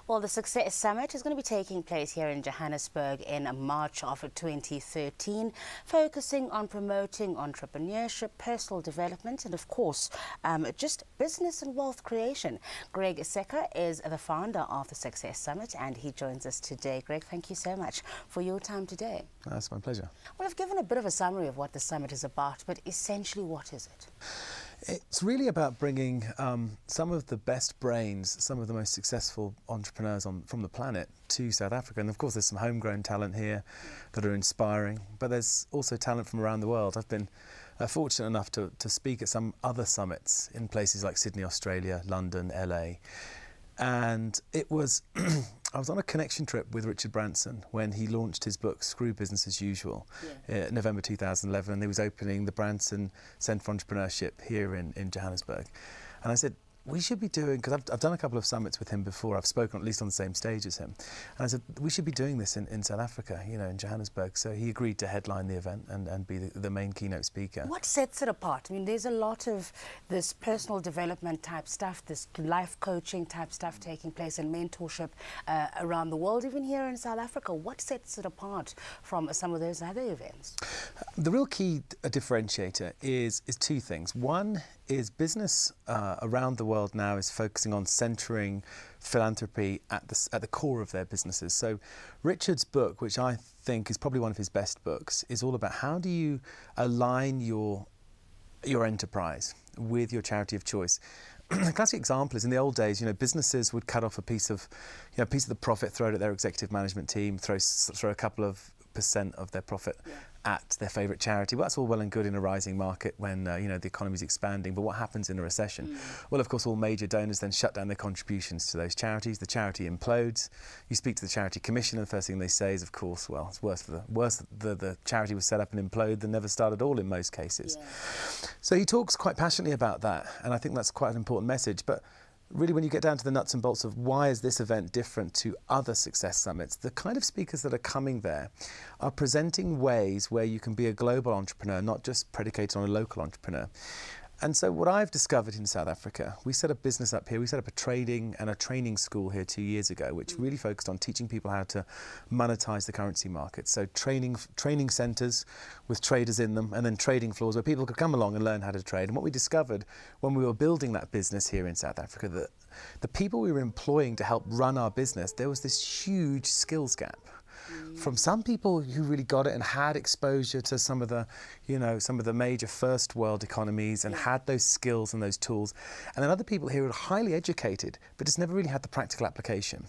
Well, the Success Summit is going to be taking place here in Johannesburg in March of 2013, focusing on promoting entrepreneurship, personal development, and of course, just business and wealth creation. Greg Secker is the founder of the Success Summit, and he joins us today. Greg, thank you so much for your time today. That's my pleasure. Well, I've given a bit of a summary of what the summit is about, but essentially, what is it? It's really about bringing some of the best brains, some of the most successful entrepreneurs from the planet to South Africa. And of course, there's some homegrown talent here that are inspiring, but there's also talent from around the world. I've been fortunate enough to speak at some other summits in places like Sydney, Australia, London, LA. And it was, I was on a connection trip with Richard Branson when he launched his book, Screw Business as Usual, November 2011, and he was opening the Branson Centre for Entrepreneurship here in Johannesburg. And I said, we should be doing, because I've done a couple of summits with him before, I've spoken at least on the same stage as him, and I said, we should be doing this in South Africa, you know, in Johannesburg. So he agreed to headline the event and be the main keynote speaker. What sets it apart? I mean, there's a lot of this personal development type stuff, this life coaching type stuff taking place and mentorship around the world, even here in South Africa. What sets it apart from some of those other events? The real key differentiator is two things. One is business around the world now is focusing on centering philanthropy at the core of their businesses. So Richard's book, which I think is probably one of his best books, is all about how do you align your enterprise with your charity of choice. A classic example is in the old days, you know, businesses would cut off a piece of the profit, throw it at their executive management team, throw a couple of % of their profit at their favourite charity. Well, that's all well and good in a rising market when you know, the economy's expanding, but what happens in a recession? Well, of course, all major donors then shut down their contributions to those charities. The charity implodes. You speak to the charity commission, and the first thing they say is, of course, well, it's worse the charity was set up and implode than never start at all in most cases. So he talks quite passionately about that, and I think that's quite an important message. But really, when you get down to the nuts and bolts of why is this event different to other success summits, the kind of speakers that are coming there are presenting ways where you can be a global entrepreneur, not just predicated on a local entrepreneur. And so what I've discovered in South Africa, we set a business up here, we set up a trading and a training school here 2 years ago, which really focused on teaching people how to monetize the currency market. So training centers with traders in them, and then trading floors where people could come along and learn how to trade. And what we discovered when we were building that business here in South Africa, that the people we were employing to help run our business, there was this huge skills gap. From some people who really got it and had exposure to some of the, you know, some of the major first world economies and had those skills and those tools, and then other people here who are highly educated but just never really had the practical application.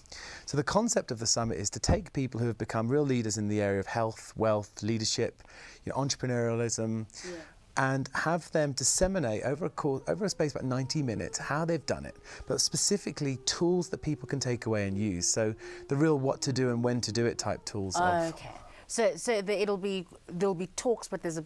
So the concept of the summit is to take people who have become real leaders in the area of health, wealth, leadership, you know, entrepreneurialism, and have them disseminate over a space of about 90 minutes how they've done it, but specifically tools that people can take away and use. So the real what to do and when to do it type tools. Okay. So there'll be talks, but there's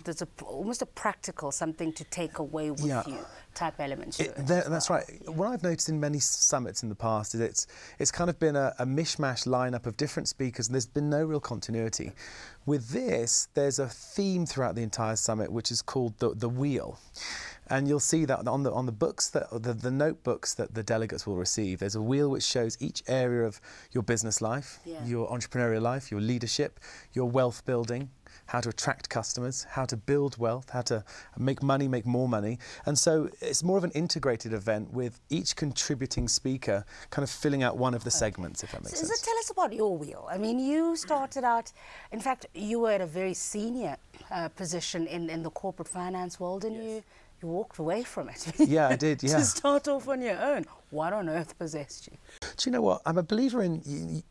almost a practical something to take away with you type element to it. That's right. What I've noticed in many summits in the past is it's kind of been a mishmash lineup of different speakers, and there's been no real continuity. With this, there's a theme throughout the entire summit, which is called the wheel. And you'll see that on the books, the notebooks that the delegates will receive, there's a wheel which shows each area of your business life, your entrepreneurial life, your leadership, your wealth building, how to attract customers, how to build wealth, how to make money, make more money. And so it's more of an integrated event with each contributing speaker kind of filling out one of the segments, if that makes sense. So tell us about your wheel. I mean, you started out, in fact, you were at a very senior position in the corporate finance world, and you walked away from it. Yeah, I did, to start off on your own. What on earth possessed you? Do you know what? I'm a believer in,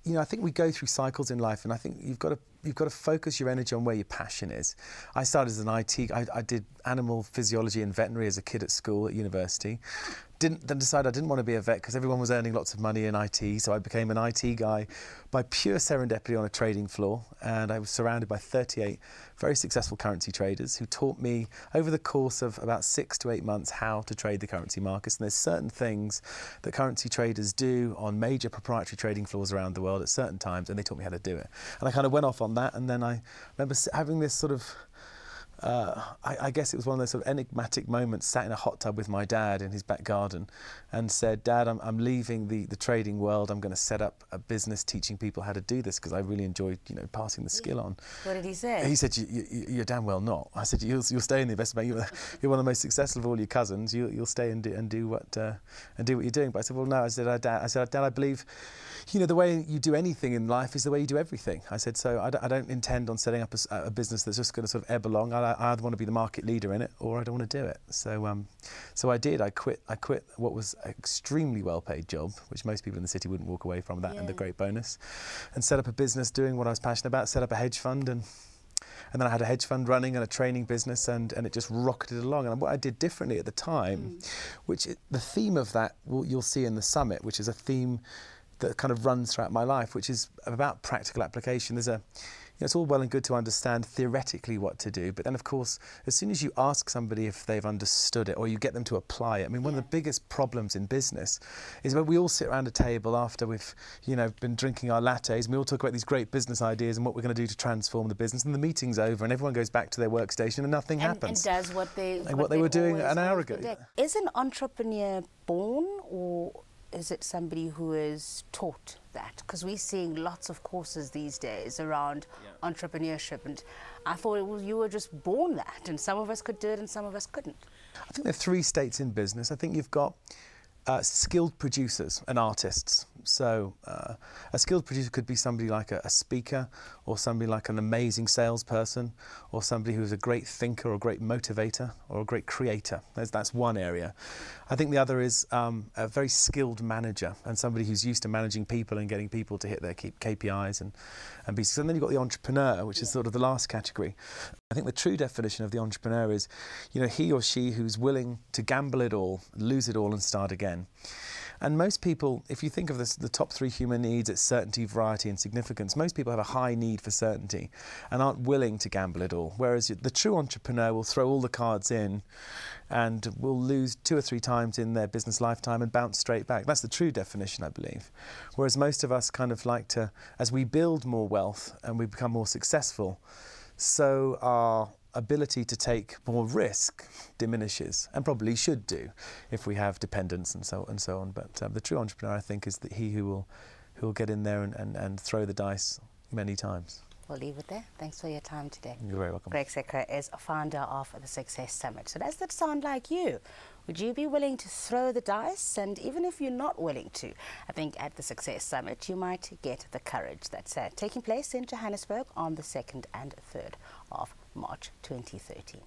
you know, I think we go through cycles in life, and I think you've got to focus your energy on where your passion is. I started as an IT, I did animal physiology and veterinary as a kid at school, at university. Then decided I didn't want to be a vet because everyone was earning lots of money in IT, so I became an IT guy by pure serendipity on a trading floor, and I was surrounded by 38 very successful currency traders who taught me over the course of about 6 to 8 months how to trade the currency markets. And there's certain things that currency traders do on major proprietary trading floors around the world at certain times, and they taught me how to do it. And I kind of went off on that, and then I remember having this sort of I guess it was one of those sort of enigmatic moments, sat in a hot tub with my dad in his back garden and said, Dad, I'm leaving the trading world. I'm going to set up a business teaching people how to do this because I really enjoyed, you know, passing the skill on. What did he say? He said, you're damn well not. I said, you'll stay in the investment bank. You're one of the most successful of all your cousins. You'll stay and do what you're doing. But I said, well, no. I said, Dad, I believe, you know, the way you do anything in life is the way you do everything. I said, so I don't intend on setting up a business that's just going to sort of ebb along. I either want to be the market leader in it or I don't want to do it. So I did. I quit what was an extremely well-paid job, which most people in the city wouldn't walk away from, that and the great bonus, and set up a business doing what I was passionate about, set up a hedge fund, and then I had a hedge fund running and a training business, and it just rocketed along. And what I did differently at the time, the theme of that you'll see in the summit, which is a theme that kind of runs throughout my life, which is about practical application. It's all well and good to understand theoretically what to do, but then of course, as soon as you ask somebody if they've understood it or you get them to apply it, I mean, one of the biggest problems in business is when we all sit around a table after we've, you know, been drinking our lattes, and we all talk about these great business ideas and what we're going to do to transform the business, and the meeting's over and everyone goes back to their workstation and nothing happens. And does what they were doing an hour ago. Is an entrepreneur born, or is it somebody who is taught that? Because we're seeing lots of courses these days around entrepreneurship, and I thought you were just born that, and some of us could do it and some of us couldn't. I think there are three states in business. I think you've got skilled producers and artists. So a skilled producer could be somebody like a speaker, or somebody like an amazing salesperson, or somebody who's a great thinker or a great motivator or a great creator. That's one area. I think the other is a very skilled manager, and somebody who's used to managing people and getting people to hit their KPIs and be successful. And then you've got the entrepreneur, which is sort of the last category. I think the true definition of the entrepreneur is, you know, he or she who's willing to gamble it all, lose it all and start again. And most people, if you think of the top three human needs, it's certainty, variety and significance. Most people have a high need for certainty and aren't willing to gamble it all. Whereas the true entrepreneur will throw all the cards in and will lose 2 or 3 times in their business lifetime and bounce straight back. That's the true definition, I believe. Whereas most of us kind of like to, as we build more wealth and we become more successful, so our ability to take more risk diminishes, and probably should do if we have dependents and so on. But the true entrepreneur, I think, is he who will get in there and throw the dice many times. We'll leave it there. Thanks for your time today. You're very welcome. Greg Secker is a founder of the Success Summit. So does that sound like you? Would you be willing to throw the dice? And even if you're not willing to, I think at the Success Summit you might get the courage. That's taking place in Johannesburg on the 2nd and 3rd of March 2013.